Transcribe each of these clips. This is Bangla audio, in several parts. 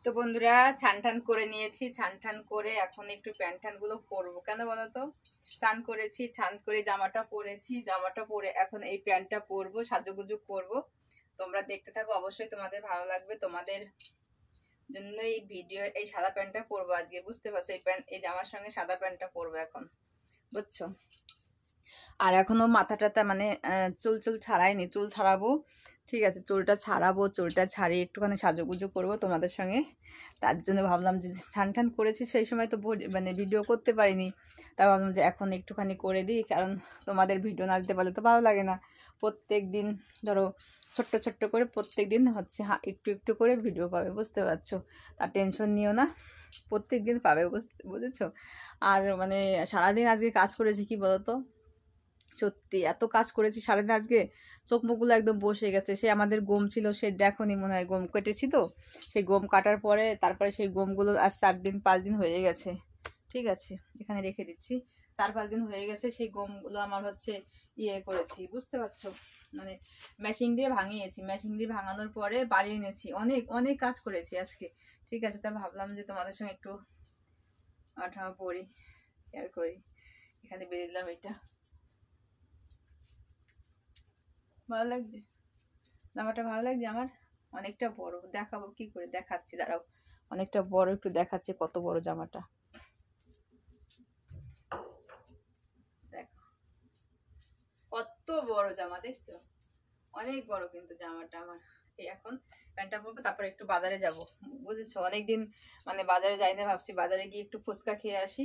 তো বন্ধুরা ছান টান করে নিয়েছি, ছান টান করে এখন একটু প্যান্ট ট্যান্ট গুলো পরবো। কেন বলতো, চান করেছি, ছান করে জামাটা পরেছি, জামাটা পরে এখন এই প্যান্টটা পরবো, সাজুগুজু করবো। তোমরা দেখতে থাকো, অবশ্যই তোমাদের ভালো লাগবে। তোমাদের জন্য এই ভিডিও, এই সাদা প্যান্টটা পরবো আজকে, বুঝতে পারছো? এই প্যান্ট, এই জামার সঙ্গে সাদা প্যান্টটা পরবো এখন, বুঝছো? আর এখনো মাথা টাথা মানে চুল চুল ছাড়াইনি, চুল ছাড়াবো। ঠিক আছে, চুলটা ছাড়াবো, চুলটা ছাড়িয়ে একটুখানি সাজুগুজু করবো তোমাদের সঙ্গে। তার জন্য ভাবলাম যে স্নান টান করেছি, সেই সময় তো মানে ভিডিও করতে পারিনি। তা ভাবলাম যে এখন একটুখানি করে দিই, কারণ তোমাদের ভিডিও না দিতে পারলে তো ভালো লাগে না। প্রত্যেক দিন ধরো ছোট্ট ছোট্ট করে প্রত্যেক দিন হচ্ছে একটু একটু করে ভিডিও পাবে, বুঝতে পারছো? তার টেনশন নিও না, প্রত্যেক দিন পাবে, বুঝেছো? আর মানে সারাদিন আজকে কাজ করেছি, কি বলতো, সত্যি এত কাজ করেছি সারাদিন আজকে, চোখ মুখগুলো একদম বসে গেছে। সে আমাদের গম ছিল, সে দেখোনি মনে হয়, গম কেটেছি তো, সেই গম কাটার পরে তারপরে সেই গমগুলো আজ 4-5 দিন হয়ে গেছে। ঠিক আছে, এখানে রেখে দিচ্ছি। 4-5 দিন হয়ে গেছে, সেই গমগুলো আমার হচ্ছে ইয়ে করেছি, বুঝতে পারছো? মানে মেশিন দিয়ে ভাঙিয়েছি, মেশিন দিয়ে ভাঙানোর পরে বাড়ি এনেছি। অনেক অনেক কাজ করেছি আজকে। ঠিক আছে, তা ভাবলাম যে তোমাদের সঙ্গে একটু আঠা পড়ি, শেয়ার করি। এখানে বেরিয়ে দিলাম এটা, ভালো লাগছে জামাটা, ভালো লাগছে আমার। অনেকটা বড়, দেখাবো কি করে, দেখাচ্ছি দাঁড়াও। অনেকটা বড়, একটু দেখাচ্ছি কত বড় জামাটা, দেখো কত বড় জামা, দেখছো? অনেক বড় কিন্তু জামাটা আমার। এই এখন প্যান্টটা পরবো, তারপরে একটু বাজারে যাব, বুঝেছো? অনেকদিন মানে বাজারে যাই না, ভাবছি বাজারে গিয়ে একটু ফুচকা খেয়ে আসি।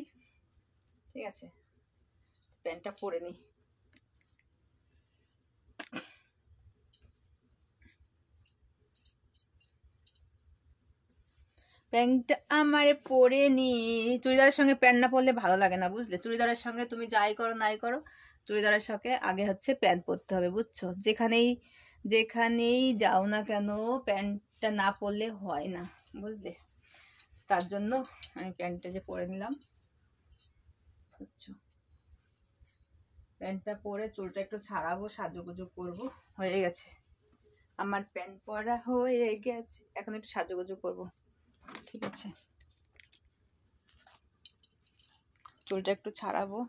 ঠিক আছে, প্যান্টটা পরে নি। প্যান্টটা আমার পরে নি। চুড়িদারের সঙ্গে প্যান্ট না পরলে ভালো লাগে না, বুঝলে? চুড়িদারের সঙ্গে তুমি যাই করো নাই করো, চুড়িদারের সঙ্গে আগে হচ্ছে প্যান্ট পরতে হবে, বুঝছো? যেখানেই যেখানেই যাও না কেন, প্যান্টটা না পরলে হয় না, বুঝলে? তার জন্য আমি প্যান্টটা যে পরে নিলাম, বুঝছো? প্যান্টটা পরে চুলটা একটু ছাড়াবো, সাজুগুজু করবো। হয়ে গেছে আমার প্যান্ট পরা, হয়ে গেছে। এখন একটু সাজুগুজু করবো, ঠিক আছে? চুলটা একটু ছাড়াবো,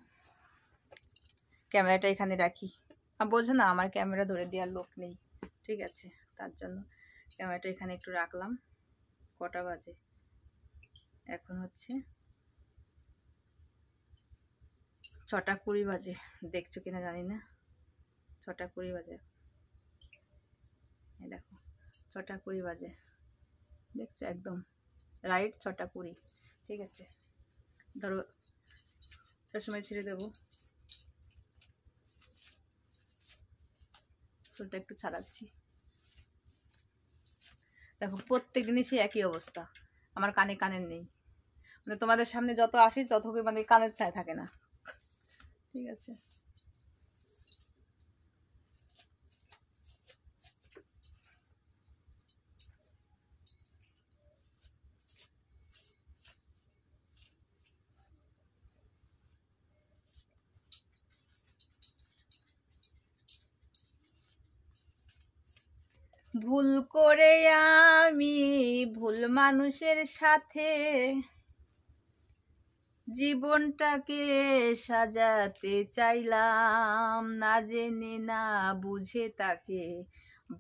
ক্যামেরাটা এখানে রাখি। বলছো না আমার ক্যামেরা ধরে দেওয়ার লোক নেই, ঠিক আছে? তার জন্য ক্যামেরাটা এখানে একটু রাখলাম। কটা বাজে এখন? হচ্ছে 6:20 বাজে, দেখছো কিনা জানি না। 6:20 বাজে, এই দেখো 6:20 বাজে, দেখছো? একদম রাইট 6:20। ঠিক আছে, ধরো সময় ছেড়ে দেবো। চুলটা একটু ছাড়াচ্ছি। দেখো প্রত্যেক দিনই সেই একই অবস্থা, আমার কানে কানের নেই। মানে তোমাদের সামনে যত আসি তত মানে কানের থাকে না, ঠিক আছে? ভুল করে আমি ভুল মানুষের সাথে জীবনটাকে সাজাতে চাইলাম, না জেনে না বুঝে তাকে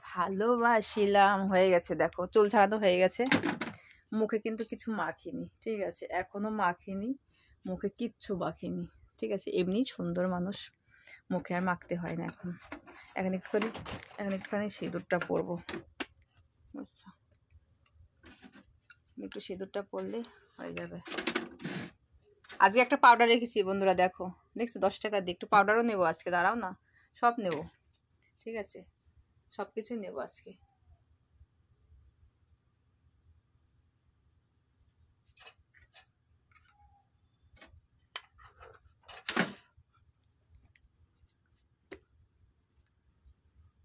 ভালোবাসিলাম। হয়ে গেছে, দেখো চুল ছাড়ানো হয়ে গেছে। মুখে কিন্তু কিছু মাখিনি, ঠিক আছে? এখনো মাখিনি, মুখে কিচ্ছু মাখিনি, ঠিক আছে? এমনি সুন্দর মানুষ, মুখে আর মাখতে হয় না এখন। এখন একটুখানি সিঁদুরটা পরবো, বুঝছো? একটু সিঁদুরটা পরলে হয়ে যাবে। আজকে একটা পাউডার রেখেছি বন্ধুরা, দেখো, দেখছো? 10 টাকা দিয়ে একটু পাউডারও নেবো আজকে, দাঁড়াও না, সব নেবো, ঠিক আছে? সব কিছুই নেবো আজকে।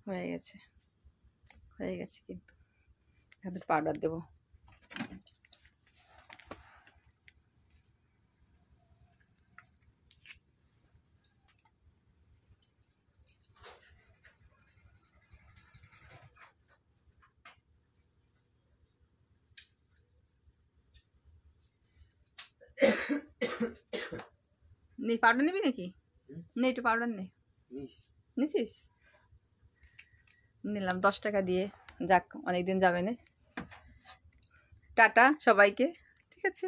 হয়ে গেছে, হয়ে গেছে, কিন্তু এখন পাউডার দেবো। নে পাউডার নিবি নাকি? নে একটু পাউডার নে। নিছিস? নিলাম 10 টাকা দিয়ে। যাক অনেকদিন যাবে না। টাটা সবাইকে। ঠিক আছে।